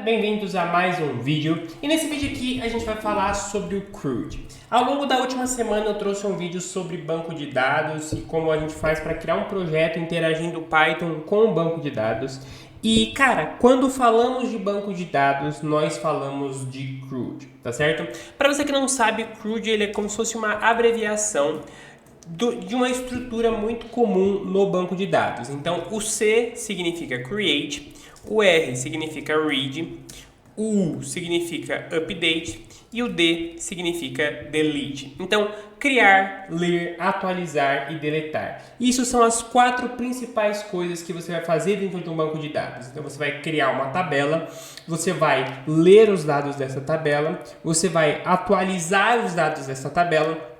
bem-vindos a mais um vídeo. E nesse vídeo aqui a gente vai falar sobre o CRUD. Ao longo da última semana eu trouxe um vídeo sobre banco de dados e como a gente faz para criar um projeto interagindo Python com o banco de dados. E cara, quando falamos de banco de dados, nós falamos de CRUD, tá certo? Para você que não sabe, CRUD ele é como se fosse uma abreviação de uma estrutura muito comum no banco de dados. Então, o C significa create, o R significa read, o U significa update e o D significa delete. Então, criar, ler, atualizar e deletar. Isso são as 4 principais coisas que você vai fazer dentro de um banco de dados. Então, você vai criar uma tabela, você vai ler os dados dessa tabela, você vai atualizar os dados dessa tabela,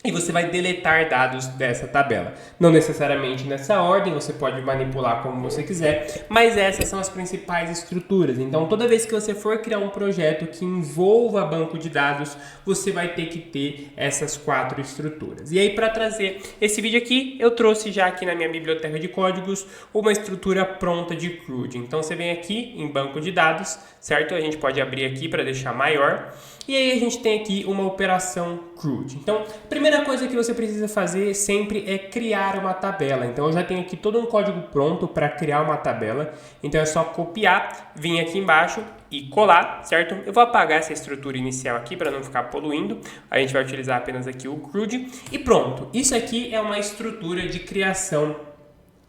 e você vai deletar dados dessa tabela. Não necessariamente nessa ordem, você pode manipular como você quiser, mas essas são as principais estruturas. Então, toda vez que você for criar um projeto que envolva banco de dados, você vai ter que ter essas 4 estruturas. E aí, para trazer esse vídeo aqui, eu trouxe já aqui na minha biblioteca de códigos uma estrutura pronta de CRUD. Então, você vem aqui em banco de dados, certo? A gente pode abrir aqui para deixar maior. E aí a gente tem aqui uma operação CRUD. Então, a primeira coisa que você precisa fazer sempre é criar uma tabela. Então, eu já tenho aqui todo um código pronto para criar uma tabela. Então, é só copiar, vir aqui embaixo e colar, certo? Eu vou apagar essa estrutura inicial aqui para não ficar poluindo. A gente vai utilizar apenas aqui o CRUD. E pronto, isso aqui é uma estrutura de criação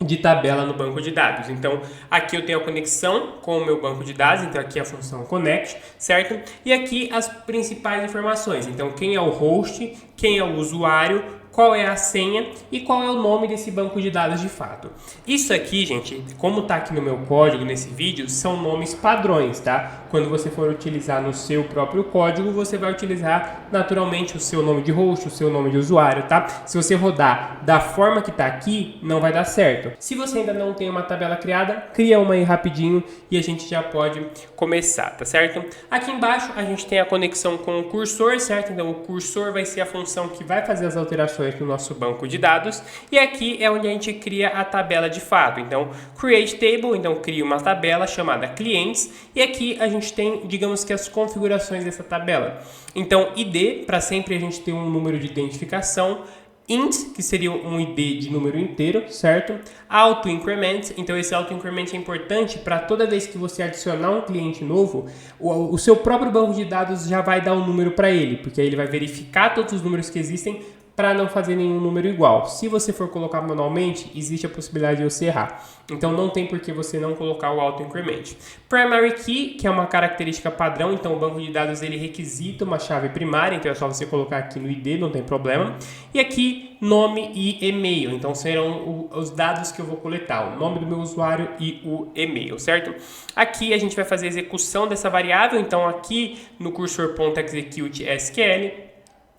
de tabela no banco de dados. Então, aqui eu tenho a conexão com o meu banco de dados, então aqui é a função connect, certo? E aqui as principais informações, então quem é o host, quem é o usuário, qual é a senha e qual é o nome desse banco de dados de fato. Isso aqui, gente, como está aqui no meu código, nesse vídeo, são nomes padrões, tá? Quando você for utilizar no seu próprio código, você vai utilizar naturalmente o seu nome de host, o seu nome de usuário, tá? Se você rodar da forma que está aqui, não vai dar certo. Se você ainda não tem uma tabela criada, cria uma aí rapidinho e a gente já pode começar, tá certo? Aqui embaixo a gente tem a conexão com o cursor, certo? Então o cursor vai ser a função que vai fazer as alterações no nosso banco de dados, e aqui é onde a gente cria a tabela de fato. Então, create table, então cria uma tabela chamada clientes, e aqui a gente tem, digamos que as configurações dessa tabela. Então, ID, para sempre a gente tem um número de identificação, int, que seria um ID de número inteiro, certo? Auto increment, então esse auto increment é importante para toda vez que você adicionar um cliente novo, o seu próprio banco de dados já vai dar um número para ele, porque aí ele vai verificar todos os números que existem para não fazer nenhum número igual. Se você for colocar manualmente, existe a possibilidade de você errar. Então, não tem por que você não colocar o auto increment. Primary key, que é uma característica padrão, então o banco de dados ele requisita uma chave primária, então é só você colocar aqui no ID, não tem problema. E aqui, nome e e-mail, então serão os dados que eu vou coletar, o nome do meu usuário e o e-mail, certo? Aqui a gente vai fazer a execução dessa variável, então aqui no cursor.execute SQL,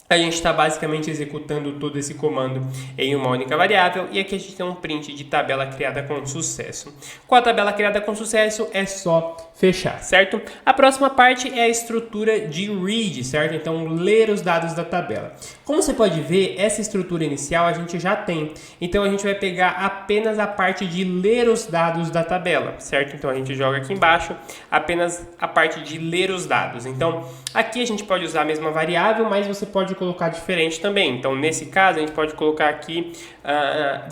a gente está basicamente executando todo esse comando em uma única variável e aqui a gente tem um print de tabela criada com sucesso. Com a tabela criada com sucesso é só fechar, certo? A próxima parte é a estrutura de read, certo? Então, ler os dados da tabela. Como você pode ver, essa estrutura inicial a gente já tem. Então, a gente vai pegar apenas a parte de ler os dados da tabela, certo? Então, a gente joga aqui embaixo apenas a parte de ler os dados. Então, aqui a gente pode usar a mesma variável, mas você pode colocar diferente também. Então, nesse caso, a gente pode colocar aqui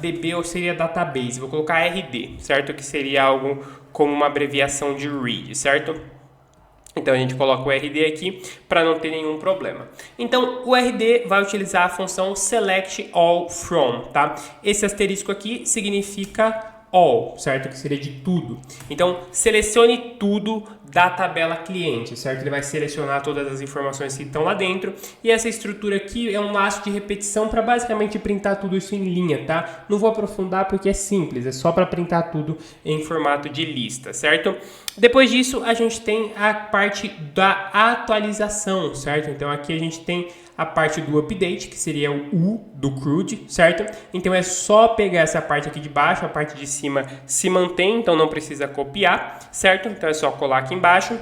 DB ou seria database. Vou colocar RD, certo? Que seria algo como uma abreviação de read, certo? Então, a gente coloca o RD aqui para não ter nenhum problema. Então, o RD vai utilizar a função select all from, tá? Esse asterisco aqui significa all, certo? Que seria de tudo. Então, selecione tudo da tabela cliente, certo? Ele vai selecionar todas as informações que estão lá dentro. E essa estrutura aqui é um laço de repetição para basicamente printar tudo isso em linha, tá? Não vou aprofundar porque é simples, é só para printar tudo em formato de lista, certo? Depois disso, a gente tem a parte da atualização, certo? Então, aqui a gente tem a parte do update, que seria o U do CRUD, certo? Então, é só pegar essa parte aqui de baixo, a parte de cima se mantém, então não precisa copiar, certo? Então, é só colar aqui embaixo.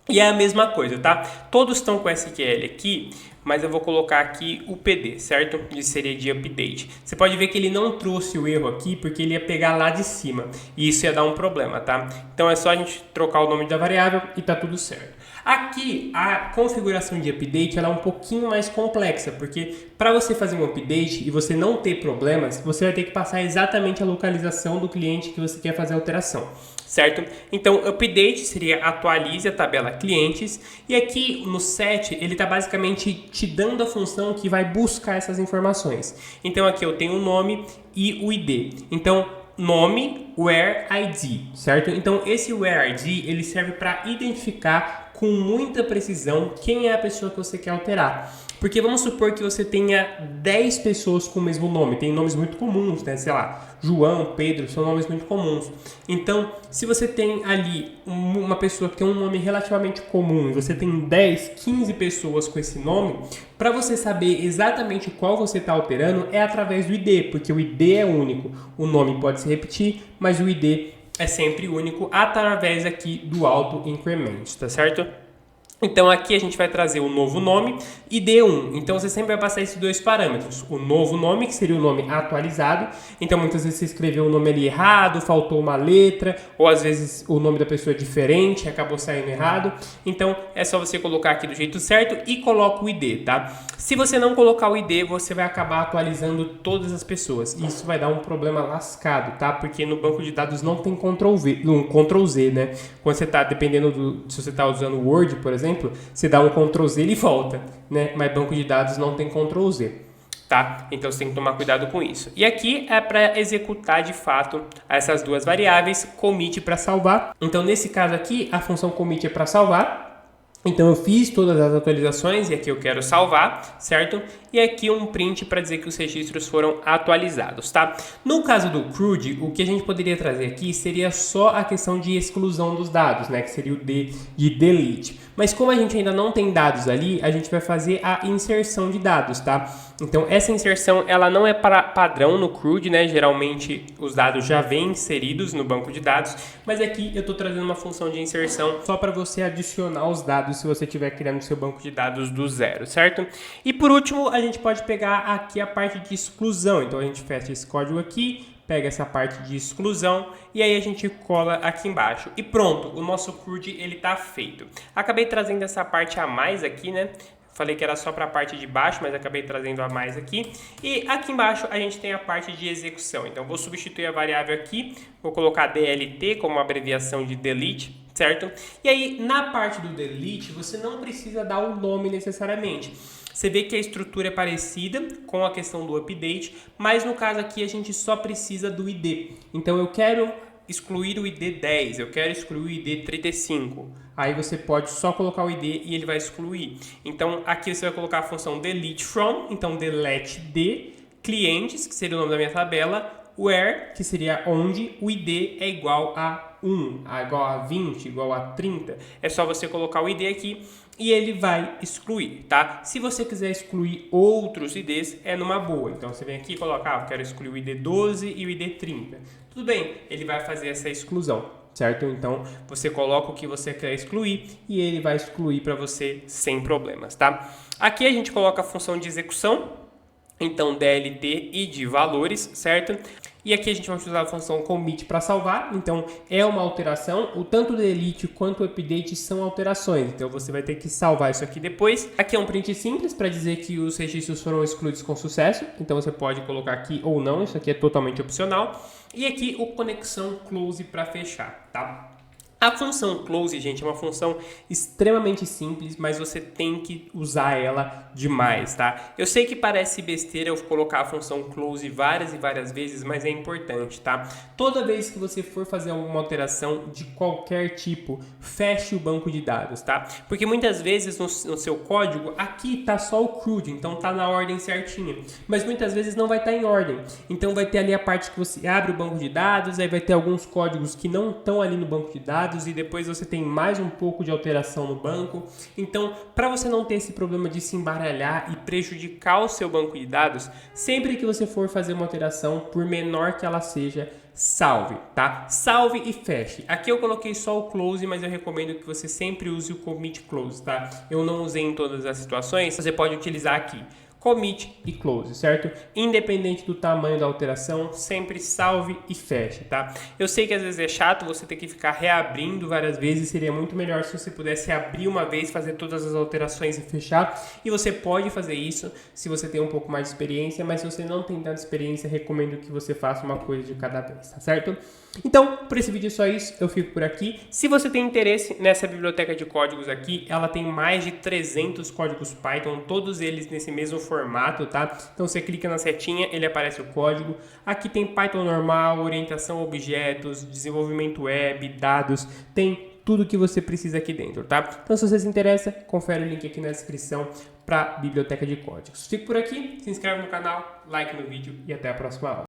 E é a mesma coisa, tá? Todos estão com SQL aqui, mas eu vou colocar aqui o PD, certo? Isso seria de update. Você pode ver que ele não trouxe o erro aqui, porque ele ia pegar lá de cima. E isso ia dar um problema, tá? Então é só a gente trocar o nome da variável e tá tudo certo. Aqui, a configuração de update ela é um pouquinho mais complexa, porque para você fazer um update e você não ter problemas, você vai ter que passar exatamente a localização do cliente que você quer fazer a alteração. Certo? Então, update seria atualize a tabela clientes, e aqui no set ele está basicamente te dando a função que vai buscar essas informações. Então, aqui eu tenho o nome e o ID. Então, nome, where ID, certo? Então, esse where ID ele serve para identificar com muita precisão quem é a pessoa que você quer alterar. Porque vamos supor que você tenha 10 pessoas com o mesmo nome. Tem nomes muito comuns, né? Sei lá, João, Pedro, são nomes muito comuns. Então, se você tem ali uma pessoa que tem um nome relativamente comum e você tem 10, 15 pessoas com esse nome, para você saber exatamente qual você está alterando é através do ID, porque o ID é único. O nome pode se repetir, mas o ID é sempre único através aqui do auto increment, tá certo? Então aqui a gente vai trazer o novo nome e D1. Então você sempre vai passar esses dois parâmetros. O novo nome, que seria o nome atualizado. Então muitas vezes você escreveu o nome ali errado, faltou uma letra, ou às vezes o nome da pessoa é diferente, acabou saindo errado. Então é só você colocar aqui do jeito certo e coloca o ID, tá? Se você não colocar o ID, você vai acabar atualizando todas as pessoas. E isso vai dar um problema lascado, tá? Porque no banco de dados não tem Ctrl Z, né? Quando você está, dependendo se você está usando o Word, por exemplo, você dá um Ctrl Z e volta, né? Mas banco de dados não tem Ctrl Z, tá? Então você tem que tomar cuidado com isso. E aqui é para executar de fato essas duas variáveis, commit para salvar. Então nesse caso aqui, a função commit é para salvar. Então eu fiz todas as atualizações e aqui eu quero salvar, certo? E aqui um print para dizer que os registros foram atualizados, tá? No caso do CRUD, o que a gente poderia trazer aqui seria só a questão de exclusão dos dados, né? Que seria o D de delete. Mas como a gente ainda não tem dados ali, a gente vai fazer a inserção de dados, tá? Então essa inserção ela não é para padrão no CRUD, né? Geralmente os dados já vêm inseridos no banco de dados, mas aqui eu estou trazendo uma função de inserção só para você adicionar os dados se você estiver criando seu banco de dados do zero, certo? E por último, a gente pode pegar aqui a parte de exclusão. Então a gente fecha esse código aqui, pega essa parte de exclusão e aí a gente cola aqui embaixo. E pronto, o nosso CRUD ele tá feito. Acabei trazendo essa parte a mais aqui, né? Falei que era só para a parte de baixo, mas acabei trazendo a mais aqui. E aqui embaixo a gente tem a parte de execução. Então vou substituir a variável aqui, vou colocar DLT como abreviação de delete, certo? E aí na parte do delete você não precisa dar o nome necessariamente. Você vê que a estrutura é parecida com a questão do update, mas no caso aqui a gente só precisa do ID. Então eu quero excluir o ID 10, eu quero excluir o ID 35. Aí você pode só colocar o ID e ele vai excluir. Então aqui você vai colocar a função delete from, então delete de clientes, que seria o nome da minha tabela, where, que seria onde o ID é igual a 1, igual a 20, igual a 30. É só você colocar o ID aqui e ele vai excluir, tá? Se você quiser excluir outros IDs, é numa boa. Então você vem aqui e coloca, eu quero excluir o ID 12 e o ID 30. Tudo bem, ele vai fazer essa exclusão, certo? Então você coloca o que você quer excluir e ele vai excluir para você sem problemas, tá? Aqui a gente coloca a função de execução, então DLT e de valores, certo? E aqui a gente vai utilizar a função commit para salvar, então é uma alteração, o tanto o delete quanto o update são alterações, então você vai ter que salvar isso aqui depois. Aqui é um print simples para dizer que os registros foram excluídos com sucesso, então você pode colocar aqui ou não, isso aqui é totalmente opcional. E aqui o conexão close para fechar, tá? A função close, gente, é uma função extremamente simples, mas você tem que usar ela demais, tá? Eu sei que parece besteira eu colocar a função close várias e várias vezes, mas é importante, tá? Toda vez que você for fazer alguma alteração de qualquer tipo, feche o banco de dados, tá? Porque muitas vezes no seu código, aqui tá só o CRUD, então tá na ordem certinha, mas muitas vezes não vai estar em ordem. Então vai ter ali a parte que você abre o banco de dados, aí vai ter alguns códigos que não estão ali no banco de dados, e depois você tem mais um pouco de alteração no banco. Então, para você não ter esse problema de se embaralhar e prejudicar o seu banco de dados, sempre que você for fazer uma alteração, por menor que ela seja, salve, tá? Salve e feche. Aqui eu coloquei só o close, mas eu recomendo que você sempre use o commit close, tá? Eu não usei em todas as situações, você pode utilizar aqui. Commit e close, certo? Independente do tamanho da alteração, sempre salve e feche, tá? Eu sei que às vezes é chato você ter que ficar reabrindo várias vezes, seria muito melhor se você pudesse abrir uma vez, fazer todas as alterações e fechar, e você pode fazer isso se você tem um pouco mais de experiência, mas se você não tem tanta experiência, recomendo que você faça uma coisa de cada vez, tá certo? Então, por esse vídeo é só isso, eu fico por aqui. Se você tem interesse nessa biblioteca de códigos aqui, ela tem mais de 300 códigos Python, todos eles nesse mesmo formato, tá? Então você clica na setinha, ele aparece o código. Aqui tem Python normal, orientação a objetos, desenvolvimento web, dados, tem tudo que você precisa aqui dentro, tá? Então se você se interessa, confere o link aqui na descrição para biblioteca de códigos. Fico por aqui, se inscreve no canal, like no vídeo e até a próxima aula.